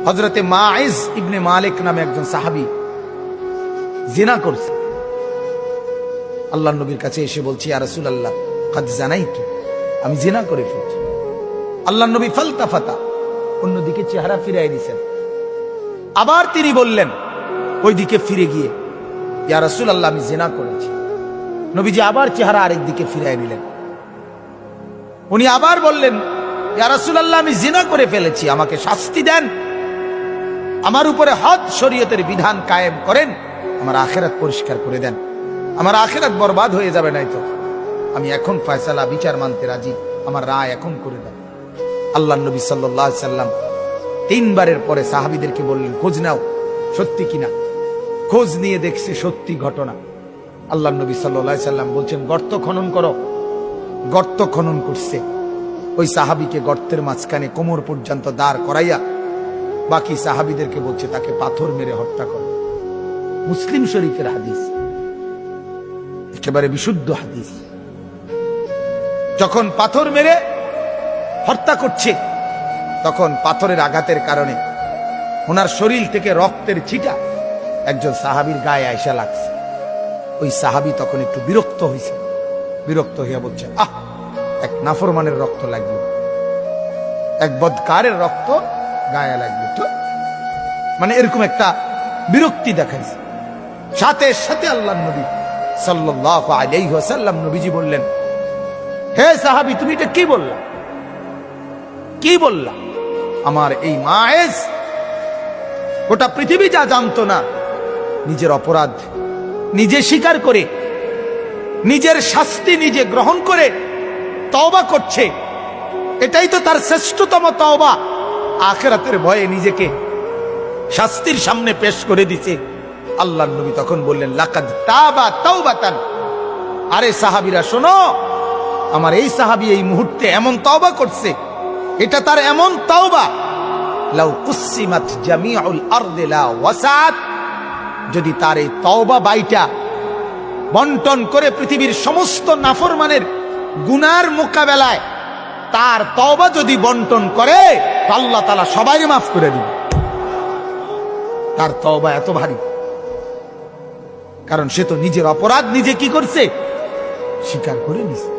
হযরতে মাইজ ইবনে মালিক নামে একজন সাহাবী জিনা করছে। আল্লাহর নবীর কাছে এসে বলছি, ইয়া রাসূলুল্লাহ কাদ জানাইতু, আমি জিনা করে ফেলেছি। আল্লাহর নবী ফালতাফাতা, অন্যদিকে চেহারা ফিরিয়ে দিয়েছেন। আবার তিনি বললেন ওইদিকে ফিরে গিয়ে, ইয়া রাসূলুল্লাহ আমি জিনা করেছি। নবীজি আবার চেহারা আরেক দিকে ফিরিয়ে নিলেন। উনি আবার বললেন, ইয়া রাসূলুল্লাহ আমি জিনা করে ফেলেছি, আমাকে শাস্তি দেন, আমার উপরে হদ শরীয়তের বিধান কায়েম করেন, আমার আখিরাত পরিষ্কার করে দেন, আমার আখিরাত বরবাদ হয়ে যাবে নাই তো। আমি এখন ফয়সালা বিচার মানতে রাজি, আমার রায় এখন করে দেন। আল্লাহর নবী সাল্লাল্লাহু আলাইহি সাল্লাম তিনবারের পরে সাহাবীদেরকে বললেন, খোঁজ নাও সত্যি কিনা। খোঁজ নিয়ে দেখছে সত্যি ঘটনা। আল্লাহর নবী সাল্লাল্লাহু আলাইহি সাল্লাম বলছেন, গর্ত খনন করো। গর্ত খনন করছে। ওই সাহাবীকে গর্তের মাঝখানে কোমর পর্যন্ত দাঁড় করাইয়া বাকি সাহাবীদেরকে বলছে তাকে পাথর মেরে হত্যা করো। মুসলিম শরীফের হাদিস, একেবারে বিশুদ্ধ হাদিস। যখন পাথর মেরে হত্যা করছে, তখন পাথরের আঘাতের কারণে ওনার শরীর থেকে রক্তের ছিটা একজন সাহাবীর গায়ে আয়সা লাগছে। ওই সাহাবী তখন একটু বিরক্ত হয়েছে। বিরক্ত হইয়া বলছে, আহ, এক নাফরমানের রক্ত লাগলো, এক বদকারের রক্ত গায়ে লাগলো, তো মানে এরকম একটা বিরক্তি দেখাইছে। সাথে সাথে আল্লাহর নবী সাল্লাল্লাহু আলাইহি ওয়াসাল্লাম নবীজি বললেন, হে সাহাবী তুমি এটা কি বললা, কি বললা? আমার এই মায়েজ গোটা পৃথিবী যা জানতো না, নিজের অপরাধ নিজে স্বীকার করে, নিজের শাস্তি নিজে গ্রহণ করে তওবা করছে। এটাই তো তার শ্রেষ্ঠতম তওবা। আখিরাতের ভয়ে নিজেকে শাস্তির সামনে পেশ করে দিছে। আল্লাহর নবী তখন বললেন, লাকাদ তাবা তাওবাতান। আরে সাহাবীরা শোনো, আমার এই সাহাবী এই মুহূর্তে এমন তওবা করছে, এটা তার এমন তওবা, লাউ কুসিমাত জামিউল আরদি লা ওয়াসাত। যদি তার এই তওবা বাইটা বন্টন করে পৃথিবীর সমস্ত নাফরমানের গুনার মোকাবেলায় তার তওবা যদি বন্টন করে, আল্লাহ তাআলা সবাই মাফ করে দিবে। তার তওবা এত ভারী, কারণ সে তো নিজের অপরাধ নিজে কি করছে, স্বীকার করে নিছে।